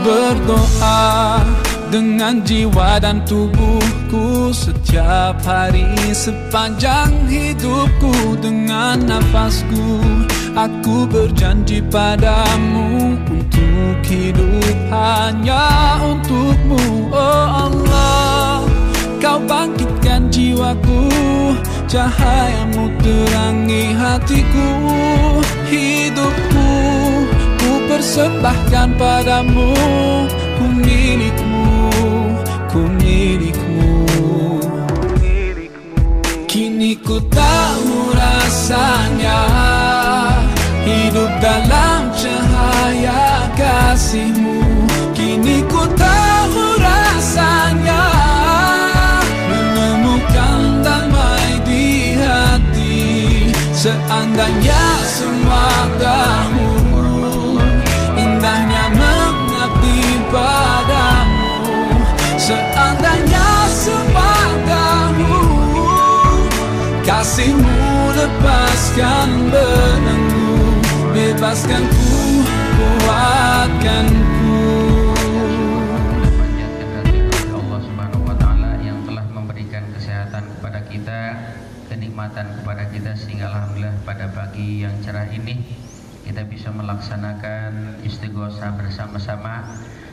berdoa dengan jiwa dan tubuhku setiap hari sepanjang hidupku. Dengan nafasku aku berjanji padamu untuk hidup hanya untukmu. Oh Allah, kau bangkitkan jiwaku, cahayamu terangi hatiku. Hidupku ku persembahkan padamu, ku milikmu, ku milikmu. Kini ku tahu rasanya hidup dalam cahaya kasih-Mu. Kini ku tahu rasanya menemukan damai di hati. Seandainya semua dahulu indahnya mengabdi padamu. Seandainya semua dahulu kasih-Mu lepaskan benangmu, bebaskan ku, kuatkan ku. Allah Subhanahu wa taala yang telah memberikan kesehatan kepada kita, kenikmatan kepada kita, sehingga alhamdulillah pada pagi yang cerah ini kita bisa melaksanakan istighosah bersama-sama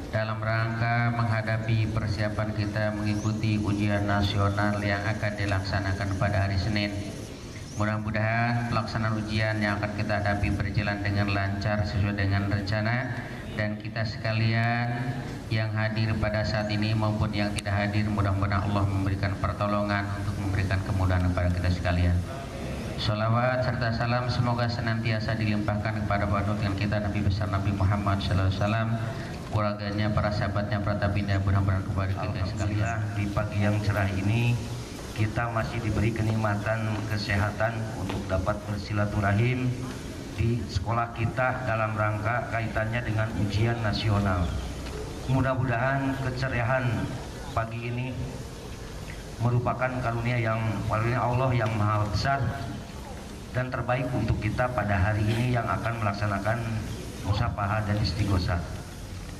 dalam rangka menghadapi persiapan kita mengikuti ujian nasional yang akan dilaksanakan pada hari Senin. Mudah-mudahan pelaksanaan ujian yang akan kita hadapi berjalan dengan lancar sesuai dengan rencana, dan kita sekalian yang hadir pada saat ini maupun yang tidak hadir, mudah-mudahan Allah memberikan pertolongan untuk memberikan kemudahan kepada kita sekalian. Salawat serta salam semoga senantiasa dilimpahkan kepada panutan kita Nabi besar Nabi Muhammad SAW, keluarganya, para sahabatnya, para tabi'in, mudah-mudahan kepada kita sekalian. Di pagi yang cerah ini kita masih diberi kenikmatan kesehatan untuk dapat bersilaturahim di sekolah kita dalam rangka kaitannya dengan ujian nasional. Mudah-mudahan keceriaan pagi ini merupakan karunia Allah yang maha besar dan terbaik untuk kita pada hari ini yang akan melaksanakan musafahah dan istighosah.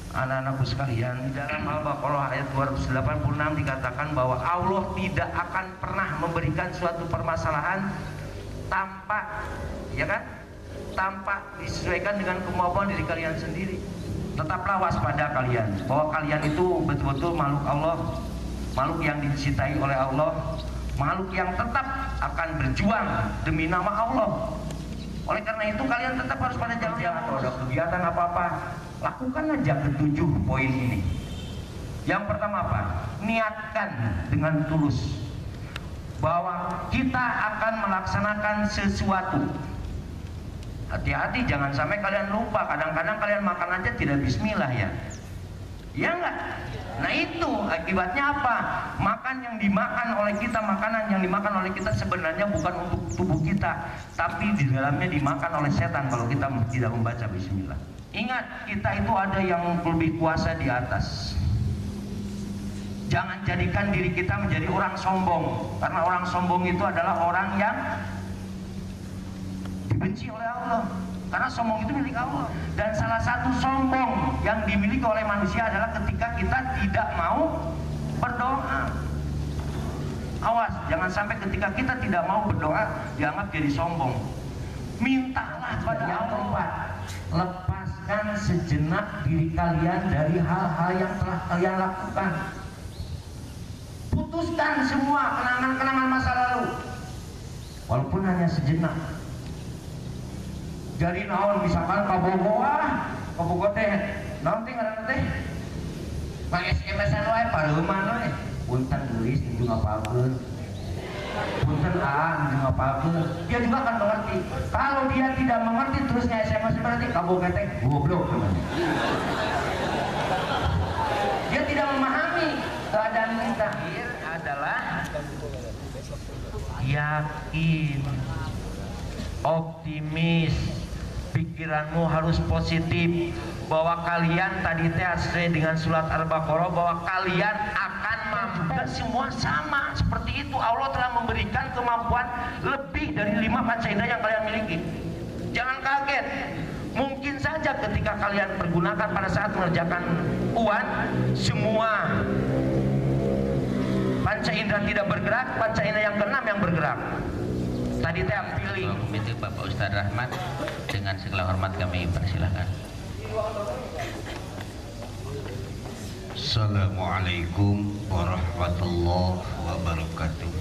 Anak-anakku sekalian, di dalam Al-Baqarah ayat 286 dikatakan bahwa Allah tidak akan pernah memberikan suatu permasalahan tanpa, ya kan, tanpa disesuaikan dengan kemampuan diri kalian sendiri. Tetaplah waspada kalian, bahwa kalian itu betul-betul makhluk Allah, makhluk yang dicintai oleh Allah, makhluk yang tetap akan berjuang demi nama Allah. Oleh karena itu kalian tetap harus pada jalan atau ada kegiatan apa-apa, lakukan aja ketujuh poin ini. Yang pertama apa? Niatkan dengan tulus bahwa kita akan melaksanakan sesuatu. Hati-hati jangan sampai kalian lupa. Kadang-kadang kalian makan aja tidak bismillah ya. Ya enggak? Nah itu akibatnya apa? Makan yang dimakan oleh kita, makanan yang dimakan oleh kita sebenarnya bukan untuk tubuh kita, tapi di dalamnya dimakan oleh setan kalau kita tidak membaca bismillah. Ingat, kita itu ada yang lebih kuasa di atas. Jangan jadikan diri kita menjadi orang sombong, karena orang sombong itu adalah orang yang dibenci oleh Allah, karena sombong itu milik Allah. Dan salah satu sombong yang dimiliki oleh manusia adalah ketika kita tidak mau berdoa. Awas, jangan sampai ketika kita tidak mau berdoa dianggap jadi sombong. Mintalah pada Allah, lepaskan sejenak diri kalian dari hal-hal yang telah kalian lakukan. Putuskan semua kenangan-kenangan masa lalu, walaupun hanya sejenak. Jadi naon misalkan kabogo teh naon teh ngaranna teh mah SMS-an wae pareuman we punten geus nu ngapalkeun punten nu ngapalkeun, dia juga akan mengerti. Kalau dia tidak mengerti terusnya SMS berarti kabogo teh goblok namanya. Dia tidak memahami keadaan kita. Adalah yakin, optimis, pikiranmu harus positif, bahwa kalian tadi teh sesuai dengan surat Al-Baqarah bahwa kalian akan mampu semua sama seperti itu. Allah telah memberikan kemampuan lebih dari 5 panca indera yang kalian miliki. Jangan kaget Mungkin saja ketika kalian pergunakan pada saat mengerjakan uan, semua panca indera tidak bergerak, panca indera yang keenam yang bergerak. Tadi teh pilih. Komite Bapak Ustadz Rahmat, dengan segala hormat kami persilahkan. Assalamualaikum warahmatullahi wabarakatuh.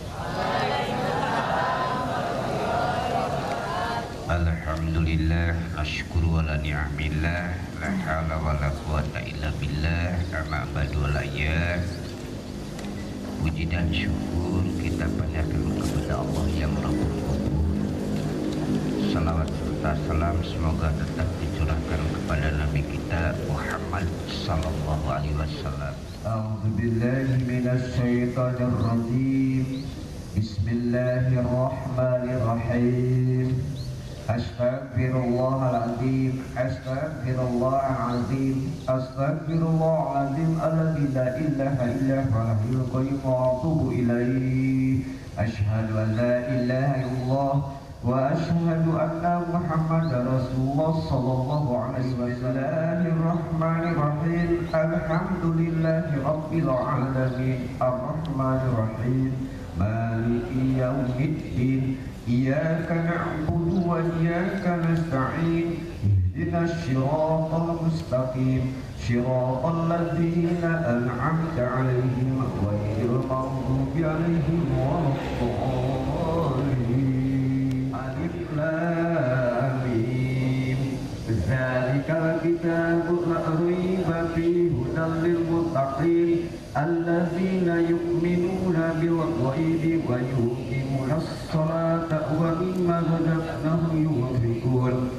Alhamdulillah, ashkuru wa la ni'amillah, la hawla wa la quwata illa billah, amma ba'du al-ayat. Puji dan syukur kita panjatkan kepada Allah yang Rabbul Ghafur. Salawat serta salam semoga tetap dicurahkan kepada Nabi kita Muhammad sallallahu alaihi wasallam. A'udzu billahi minasy syaithanir rajim. Bismillahirrahmanirrahim. Astaghfirullahaladzim, astaghfirullahaladzim, astaghfirullahaladzim, alladzi la ilaha illa huwal hayyul qayyum wa atubu ilaihi. Asyhadu an la ilaha illallah wa asyhadu anna Muhammadar Rasulullah sallallahu alaihi wasallam. Bismillahirrahmanirrahim. Alhamdulillahi rabbil alamin, arrahmanir rahim, maliki yaumiddin. Iyyaka na'budu wa iyyaka nasta'in. Ihdinas siratal mustaqim, siratal ladzina an'amta 'alaihim ghairil maghdubi 'alaihim waladdallin. Alif lam mim. Dzalikal kitabu la raiba fihi hudal lil muttaqin alladzina yu'minuna bil ghaibi wa yuqimunas salata wa mimma razaqnahum yunfiqun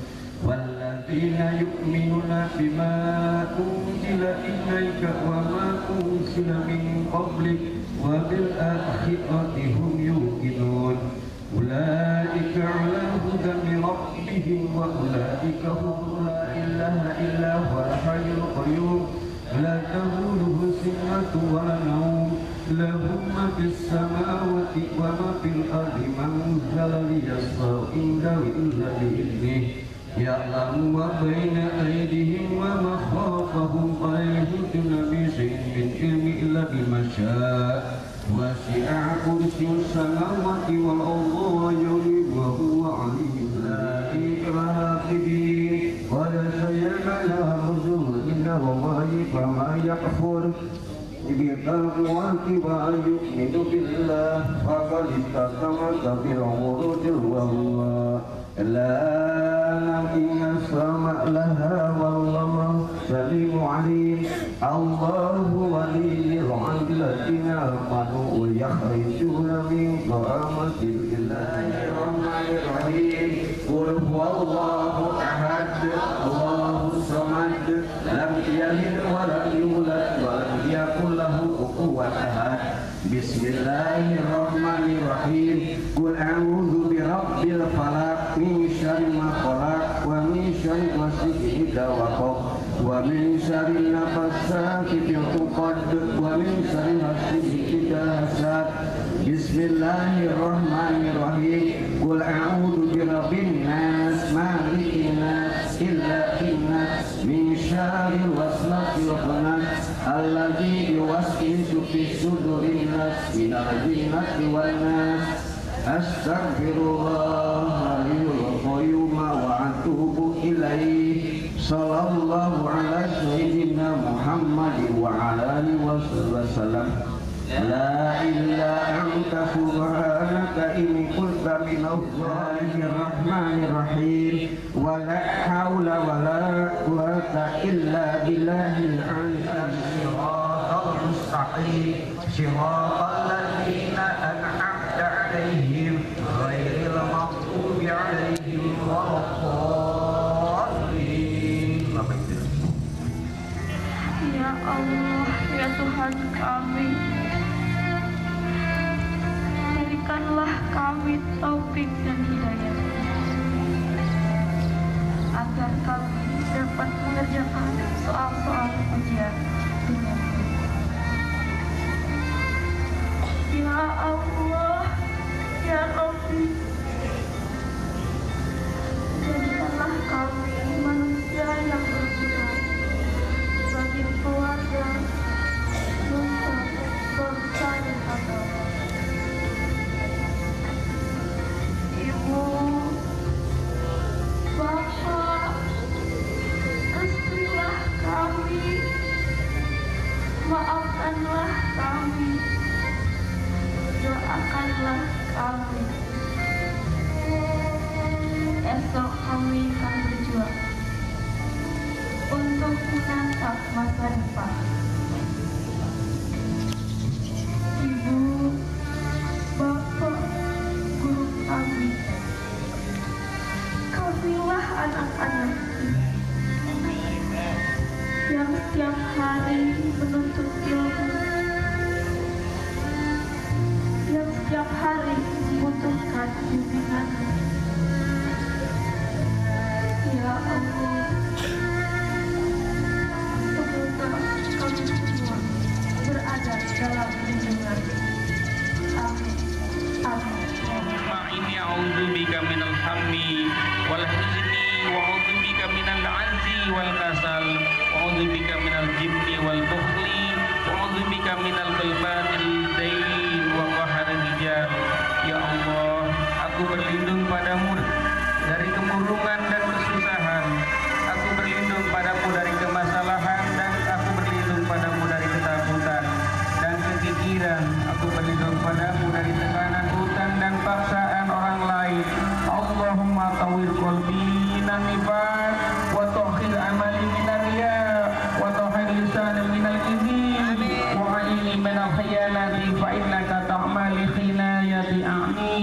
walladzina yu'minuna bima unzila ilaika wa ma unzila min qablik wa bil akhirati hum yuqinun ulaika ala hudan min rabbihim wa ulaika hum la ilaha illa huwal hayyul qayyum la ta'khudhuhu sinatun wa la nawm lahu ma fis samawati wa ma fil ardi man dzalladzi yashfa'u indahu illa bi'idhnihi ya'lamu ma baina aydihim wa ma khalfahum wa la yuhituna bi shay'in min ilmihi illa bima syaa wasi'a kursiyyuhu samawati wal ardi wa huwa 'aliyyun la ikraha fid-din wa la sayyana rajulun inna Allahi fama yakfur bitaqwati wa yu'minu billah faqad istamsaka bil 'urudil wuthqa la inna sama laha wallahu sami'un 'alim. Allahu waliyyul 'abidina amanu wa yakhrijuna min rahmatil Bismillahirrahmanirrahim. Qul huwallahu ahad, Allahus samad, lam yalid wa lam yulad wa lam yakul lahu kufuwan ahad. Bismillahirrahmanirrahim. Qul a'udzu birabbil falaq min syarri ma khalaq wa min syarri ghasiqin idza waqab wa min syarri nafassati fil 'uqad wa min syarri hasidin idza hasad. Bismillahirrahmanirrahim. Qul a'udzu birabbin nas malikin nas ilahin nas min syarril waswasil khannas alladzi yuwaswisu fi sudurin nas minal jinnati wan nas. Astaghfirullahal qayyum wa atubu ilaihi. Sallallahu ala sayyidina Muhammad wa ala alihi wasallam. La ilaha illa subhanaka inni kuntu minadh dhalimin. Wa la haula wa la quwwata illa billahil aliyyil mustaqim. Shiratal ladzina an'amta 'alaihim ghairil maghdubi 'alaihim waladdallin. Ya Allah, ya Tuhan kami, berikanlah kami taufik dan hidayah agar kami dapat mengerjakan soal-soal ujian dunia. Ya Allah, ya Rabbi, jadikanlah kami manusia maafkanlah kami, doakanlah kami. Esok kami akan berjuang untuk menatap masa depan. Ibu, Bapak, guru kami, kamilah anak-anak yang setiap hari menuntut ilmu, yang setiap hari membutuhkan bimbingan. Ya Allah, semoga kami semua berada dalam bimbingan. Amin. Amin. Inni a'udzubika minal hammi wal huzni wa a'udzubika minal 'azzi wal kasal wa a'udzubika minal jibni wal bukhli wa a'udzubika minal balbatil dain wa qahril rijal. Ya Allah, aku berlindung padamu dari kemurungan dan kesusahan. Aku berlindung padamu dari kemasalahan, dan aku berlindung padamu dari ketakutan dan kekikiran. Aku berlindung padamu dari tekanan hutang dan paksaan orang lain. Allahumma tawwir qalbi minan nifaq wa tahhir amali minar riya wa tahhir lisani minal kizib wa a'ini minal khiyanati fa innaka ta'mali khinayati a'ni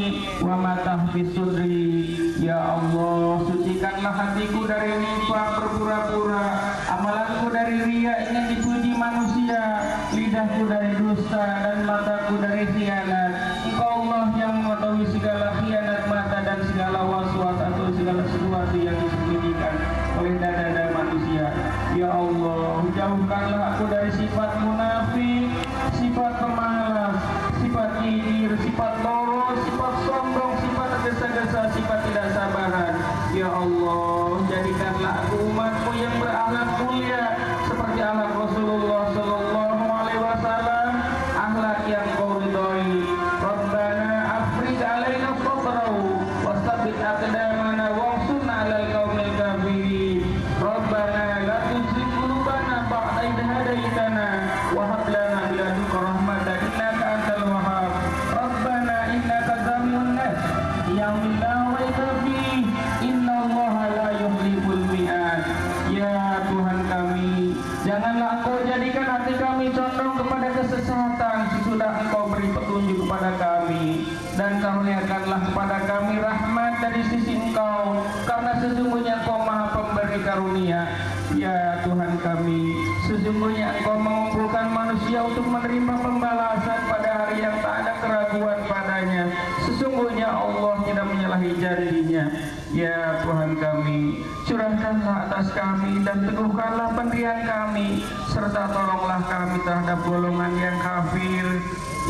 wa ma tahfis sudri. Ya Allah, sucikanlah hatiku dari nifaq berpura-pura, amalanku dari riya ingin dipuji manusia, lidahku dari dusta dan mataku dari khianat. Engkau Allah yang mengetahui segala khianat mata dan segala waswas atau segala sesuatu yang disembunyikan oleh dada manusia. Ya Allah, jauhkanlah aku dari sifat munafik, sifat pemalas, sifat kikir, sifat boros, sifat sombong, sifat tergesa-gesa, sifat tidak sabaran. Ya Allah, jadikanlah aku umatmu yang berakhlak mulia seperti akhlak Rasulullah Sallallahu Alaihi Wasallam, akhlak yang kau ridhoi. Rabbana afrij alaina sabrahu wastabbit aqdamana wansurna 'alal qaumil kafirin. Rabbana la tuzigh qulubana ba'da idh hadaitana wa hab lana min ladunka rahmatan innaka antal wahhab. Rabbana innaka jami'un nas yaumin la raiba fihi innallaha la yukhliful mi'ad. Ya Tuhan kami, janganlah Engkau jadikan hati kami condong kepada kesesatan sesudah Engkau beri petunjuk kepada kami, dan karuniakanlah kepada kami rahmat dari sisi Engkau, karena sesungguhnya Engkau Maha Pemberi karunia. Ya Tuhan kami, sesungguhnya Engkau mengumpulkan manusia untuk menerima pembalasan pada hari yang tak ada keraguan padanya. Sesungguhnya Allah tidak menyalahi janjinya. Ya Tuhan kami, curahkanlah atas kami dan teguhkanlah pendirian kami, serta tolonglah kami terhadap golongan yang kafir.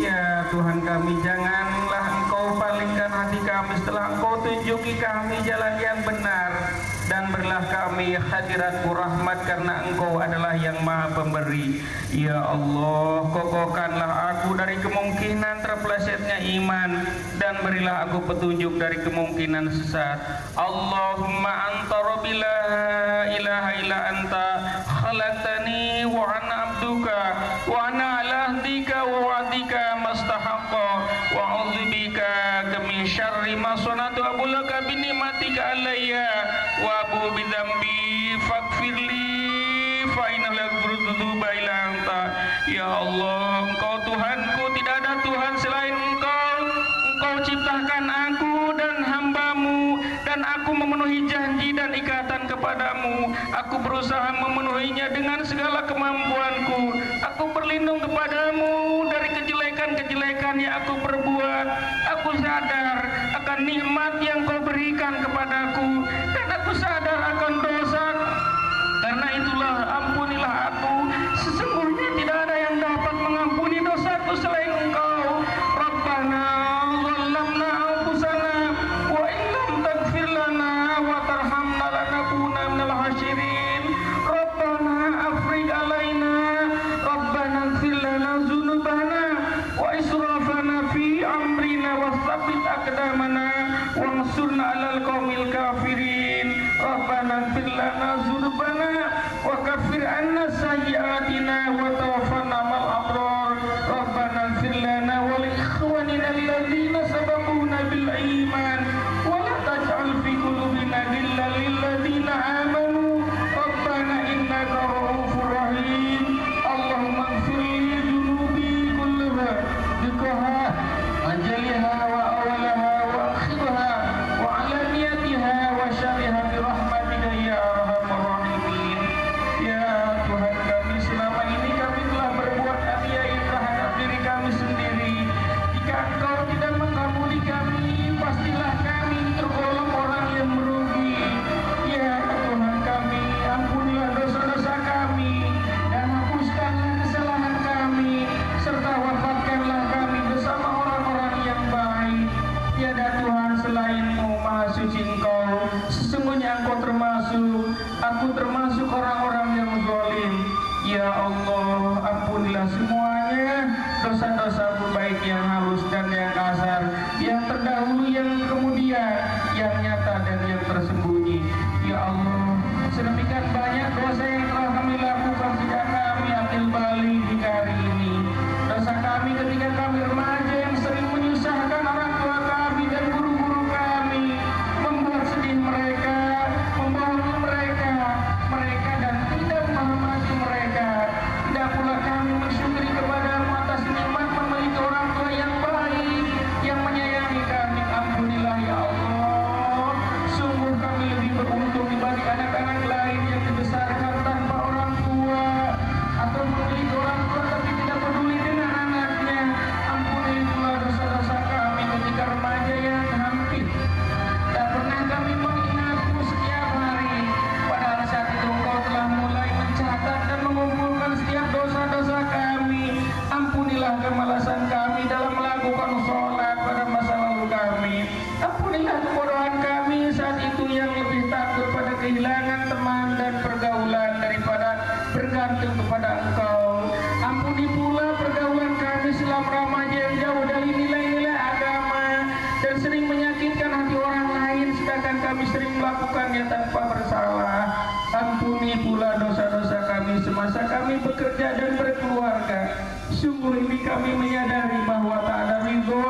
Ya Tuhan kami, janganlah Engkau palingkan hati kami setelah Engkau tunjuki kami jalan yang benar, dan berilah kami hadiratmu rahmat karena Engkau adalah yang Maha Pemberi. Ya Allah, kokohkanlah aku dari kemungkinan terpelesetnya iman, dan berilah aku petunjuk dari kemungkinan sesat. Allahumma anta rabbi la ilaha illa anta khalaqtani wa ana abduka wa ana ala ahdika wa wa'dika mastahaqqa wa a'udzubika min syarri ma sanatu abulaka bi ni'matika alayya wa abu bidambi faghfirli fa innahu la yaghfiru dzunuba illa anta. Ya Allah, Engkau Tuhanku, tidak ada Tuhan selain Engkau. Engkau ciptakan aku dan hamba-Mu, dan aku memenuhi janji dan ikatan kepadamu. Aku berusaha memenuhinya dengan segala kemampuanku. Aku berlindung kepadamu dari kejelekan-kejelekan yang aku perbuat. Aku sadar akan nikmat yang Kau berikan kepadaku, dan aku sadar akan dosa. Karena itulah ampunilah aku. Sesungguhnya tidak ada yang dapat mengampuni dosaku selain Engkau. Rabbana zalamna anfusana wa in lam taghfir lana wa tarhamna lanakunanna minal khasirin. Rabbana afrij alaina Rabbana ighfir lana dzunubana wa israfana fi amrina wa tsabbit aqdamana wansurna 'alal qaumil kafirin. takut kepada Engkau. Ampuni pula pergaulan kami selama remaja yang jauh dari nilai-nilai agama dan sering menyakitkan hati orang lain, sedangkan kami sering melakukannya tanpa bersalah. Ampuni pula dosa-dosa kami semasa kami bekerja dan berkeluarga. Sungguh ini kami menyadari bahwa tak ada ridho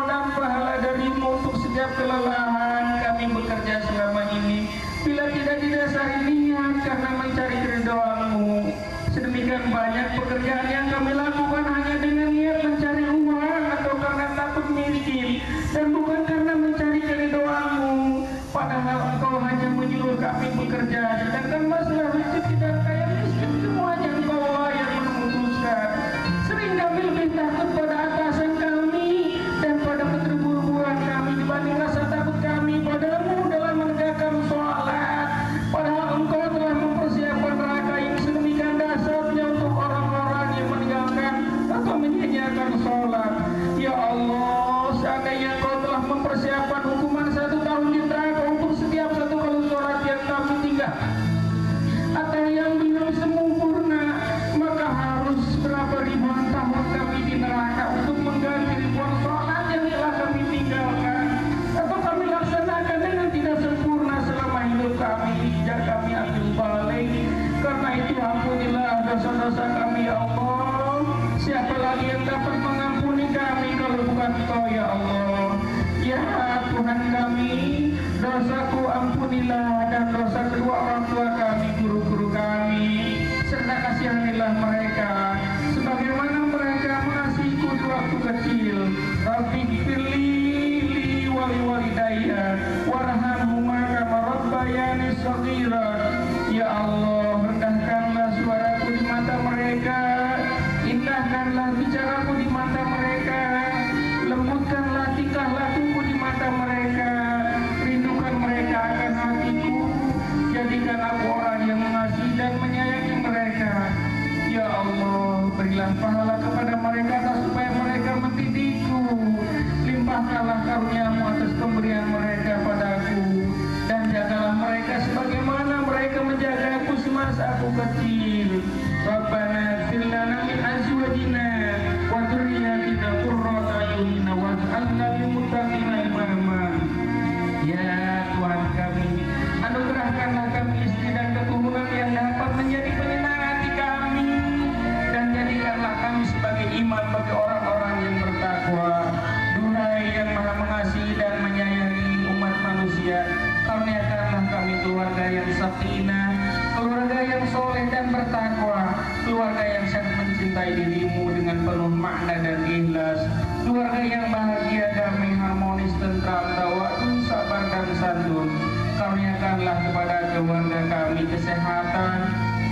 dan pahala darimu untuk setiap kelelahan kami bekerja selama ini, bila tidak didasari niat karena mencari keridhaan-Mu. Sedemikian banyak pekerjaan yang kami lakukan hanya dengan niat mencari uang atau karena takut miskin, dan bukan karena mencari keridhaan-Mu. Padahal Engkau hanya menyuruh kami bekerja, sedangkan masalah rezeki dan kaya miskin semuanya Engkau lah yang memutuskan. Sering kami lebih takut pada atasan kami dan pada keterburuan kami dibanding rasa takut kami padamu dalam menegakkan sholat. Padahal Engkau telah mempersiapkan neraka yang sedemikian dahsyatnya untuk orang-orang yang meninggalkan atau menyia-nyiakan sholat. Ya Allah, seandainya Engkau telah mempersiapkan hukuman 1 tahun di neraka untuk setiap 1 kali sholat yang kami tinggal atau yang belum sempurna, maka harus berapa ribuan tahun kami di neraka untuk mengganti ribuan sholat yang telah kami tinggalkan atau kami laksanakan dengan tidak sempurna selama hidup kami. Jika kami ambil balik, karena itu ampunilah dosa-dosa kami ya Allah. Siapa lagi yang dapat mengampuni kami kalau bukan Engkau ya Allah. Ya Tuhan kami, dosaku ampunilah dan dosa kedua orang tua kami, guru-guru kami, serta kasihanilah mereka sebagaimana mereka mengasihiku di waktu kecil. Rabbi firli li wali walidayya warhamhuma kama rabbayani shaghira. Ya Allah, rendahkanlah suaraku di mata mereka, indahkanlah bicaraku di mata mereka, lembutkanlah tingkah lakuku di mata mereka, rindukan mereka akan hatiku, jadikan aku orang yang mengasihi dan menyayangi mereka. Ya Allah, berilah pahala kepada mereka atas supaya mereka mendidikku. Limpahkanlah karunia-Mu atas pemberian mereka padaku, dan jagalah mereka sebagaimana mereka menjagaku semasa aku kecil. Rabbana ighfir lana min azwajina wa dzurriyyatina qurrata a'yunin waj'alna lil muttaqina imama. Ya Tuhan kami, anugerahkanlah kami istri dan keturunan yang dapat menjadi penyenang hati kami, dan jadikanlah kami sebagai imam bagi orang-orang yang bertakwa. Duhai yang Maha Mengasihi dan menyayangi umat manusia, karuniakanlah kami keluarga yang sakinah, keluarga yang soleh dan bertakwa, keluarga yang sangat mencintai dirimu dengan penuh makna dan ikhlas, keluarga yang bahagia, damai, harmonis, tentram, tawadhu, sabar dan santun. Karuniakanlah kepada keluarga kami kesehatan,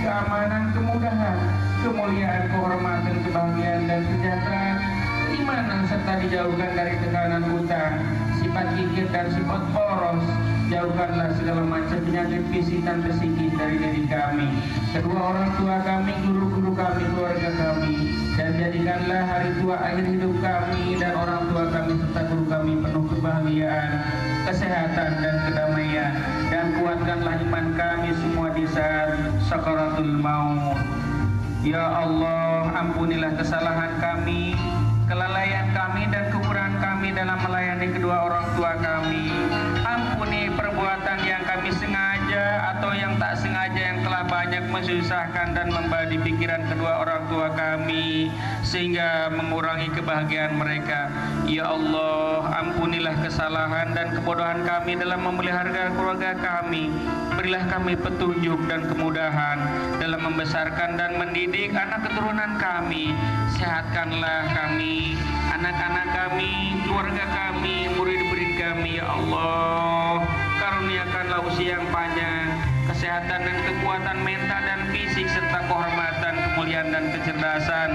keamanan, kemudahan, kemuliaan, kehormatan, kebahagiaan dan kesejahteraan, keimanan serta dijauhkan dari tekanan hutang, sifat kikir dan sifat poros. Jauhkanlah segala macam penyakit fisik dan psikis dari diri kami, kedua orang tua kami, guru-guru kami, keluarga kami, dan jadikanlah hari tua akhir hidup kami dan orang tua kami serta guru kami penuh kebahagiaan, kesehatan dan kedamaian, dan kuatkanlah iman kami semua di saat sakaratul maut. Ya Allah, ampunilah kesalahan kami, kelalaian kami dan kekurangan kami dalam melayani kedua orang tua kami. Ampuni perbuatan yang kami sengaja atau yang tak sengaja yang telah banyak menyusahkan dan membadi pikiran kedua orang tua kami sehingga mengurangi kebahagiaan mereka. Ya Allah, ampunilah kesalahan dan kebodohan kami dalam memelihara keluarga kami. Berilah kami petunjuk dan kemudahan dalam membesarkan dan mendidik anak keturunan kami. Sehatkanlah kami, anak-anak kami, keluarga kami, murid-murid kami. Ya Allah, karuniakanlah usia yang panjang, kesehatan dan kekuatan mental dan fisik, serta kehormatan, kemuliaan dan kecerdasan,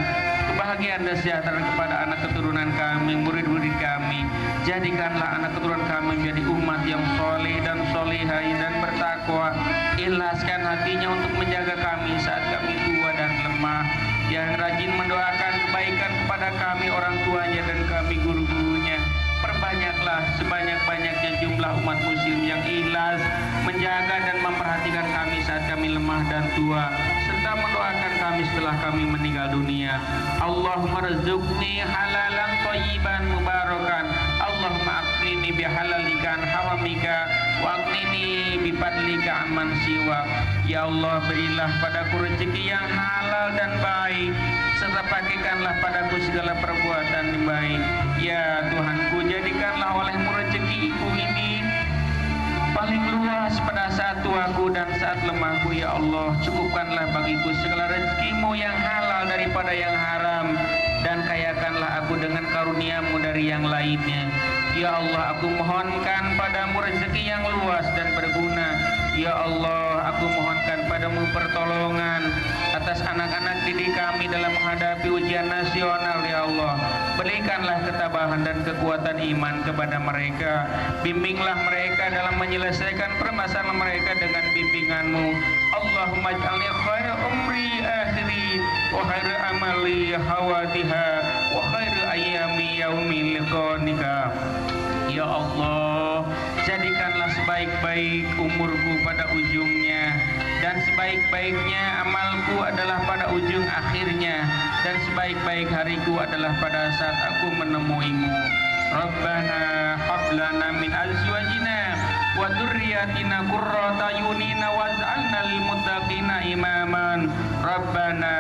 kebahagiaan dan sejahtera kepada anak keturunan kami, murid-murid kami. Jadikanlah anak keturunan kami menjadi umat yang soleh dan solihai dan bertakwa. Ikhlaskan hatinya untuk menjaga kami saat kami tua dan lemah, yang rajin mendoakan kebaikan kepada kami orang tuanya dan kami guru-gurunya. Perbanyaklah sebanyak-banyaknya jumlah umat muslim yang ikhlas menjaga dan memperhatikan kami saat kami lemah dan tua, serta mendoakan kami setelah kami meninggal dunia. Allahumma rzuqni halalan thayyiban mubarakan. Allahumma aqnini bihalalika an haramika wa aqnini bifadlika amman siwak. Ya Allah, berilah padaku rezeki yang halal dan baik, serta pakaikanlah padaku segala perbuatan yang baik. Ya Tuhanku, jadikanlah olehmu rezekiku ini paling luas pada saat tuaku dan saat lemahku. Ya Allah, cukupkanlah bagiku segala rezekimu yang halal daripada yang haram, dan kayakanlah aku dengan karuniamu dari yang lainnya. Ya Allah, aku mohonkan padamu rezeki yang luas dan berguna. Ya Allah, aku mohonkan padamu pertolongan atas anak-anak didik kami dalam menghadapi ujian nasional. Ya Allah, berikanlah ketabahan dan kekuatan iman kepada mereka. Bimbinglah mereka dalam menyelesaikan permasalahan mereka dengan bimbinganmu. Allahumma ij'alni khaira umri akhiri wa khaira amali hawatiha wa khaira ayami yaumi liqanika. Ya Allah, jadikanlah sebaik-baik umurku pada ujungnya, dan sebaik-baiknya amalku adalah pada ujung akhirnya, dan sebaik-baik hariku adalah pada saat aku menemuimu. Rabbana hablana min azwajina wa dzurriyyatina qurrata a'yunina waj'alna lil muttaqina imaman. Rabbana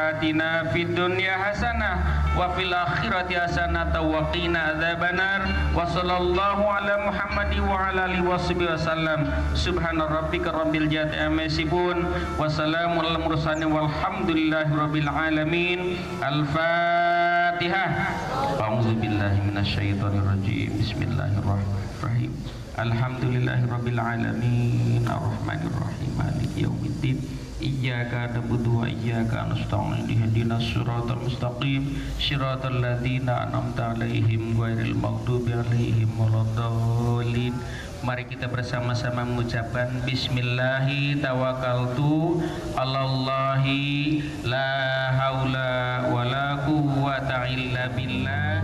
atina fid dunya hasanah wa fil akhirati hasanah wa qina adzabannar. Wa sallallahu ala Muhammadin wa ala alihi wasallam. Subhana rabbika rabbil izzati amma yasifun wa salamun alal mursalin walhamdulillahi rabbil alamin. Al-Fatihah. A'udzu billahi minasyaitonir rajim. Bismillahirrahmanirrahim. Alhamdulillahi rabbil alamin. Arrahmanir rahim. Maliki yaumiddin. Iyyaka na'budu wa iyyaka nasta'in. Ihdinas siratal mustaqim. Shiratal ladzina an'amta 'alaihim ghairil maghdubi 'alaihim waladdallin. Mari kita bersama-sama mengucapkan bismillahi tawakkaltu 'alallahi la haula wala quwwata illa billah.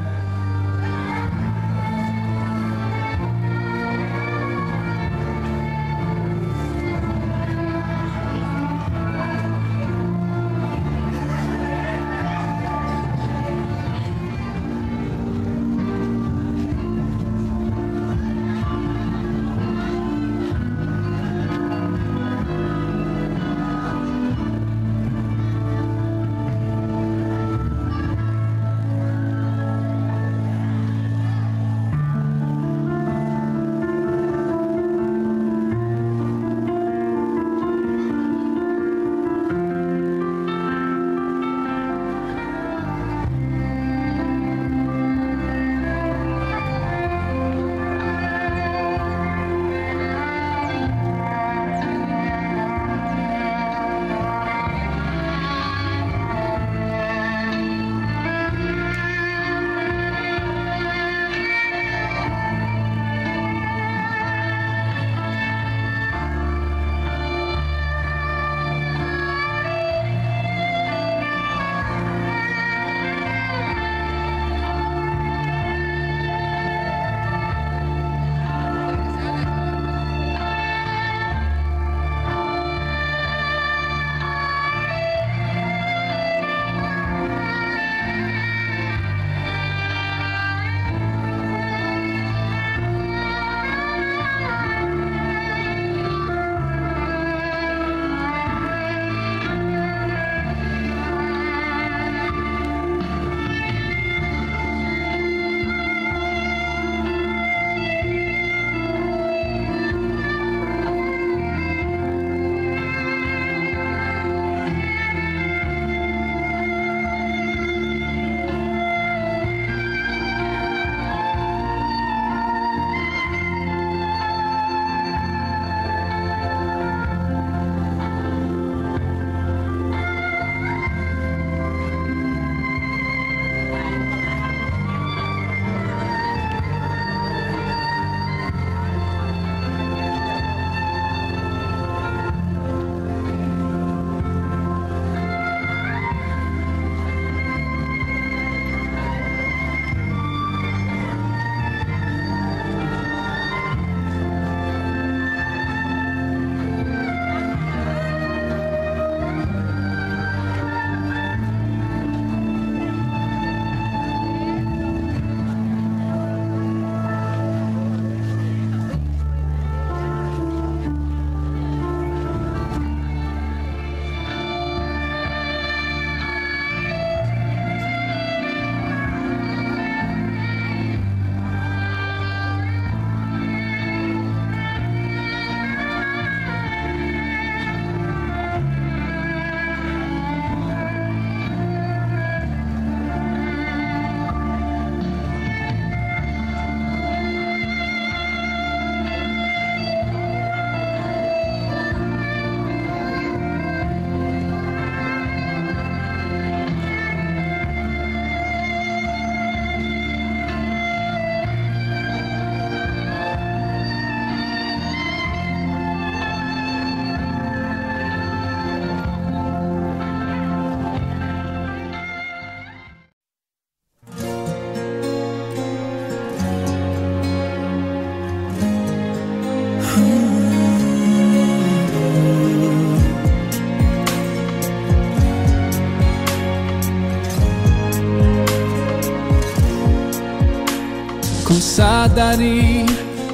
sadari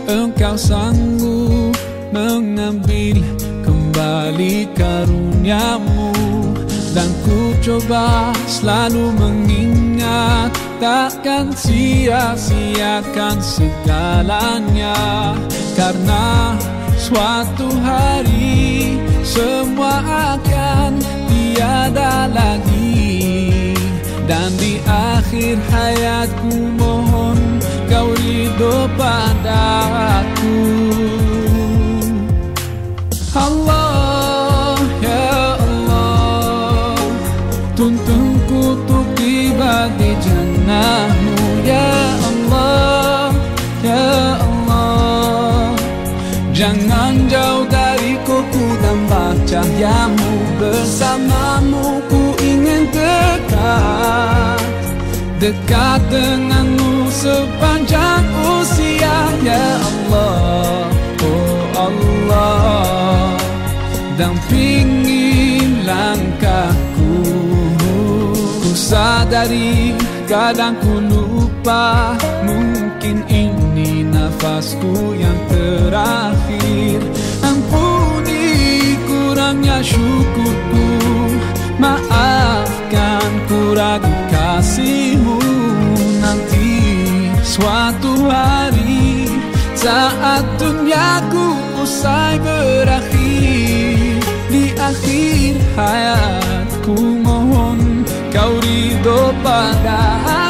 Engkau sanggup mengambil kembali karunia-Mu, dan ku coba selalu mengingat takkan sia-siakan segalanya, karena suatu hari semua akan tiada lagi, dan di akhir hayatku mohon Kau ridho padaku. Allah, ya Allah, tuntunku untuk tiba di jannah-Mu. Ya Allah, ya Allah, jangan jauh dariku, ku tambah cahaya-Mu. Bersama-Mu ku ingin dekat denganmu sepanjang usia. Ya Allah, oh Allah, dampingi langkahku. Ku sadari kadang ku lupa, mungkin ini nafasku yang terakhir. Ampuni kurangnya syukurku, maafkan ku ragu kasih-Mu. Nanti suatu hari saat duniaku usai berakhir, di akhir hayatku mohon Kau ridho padaku.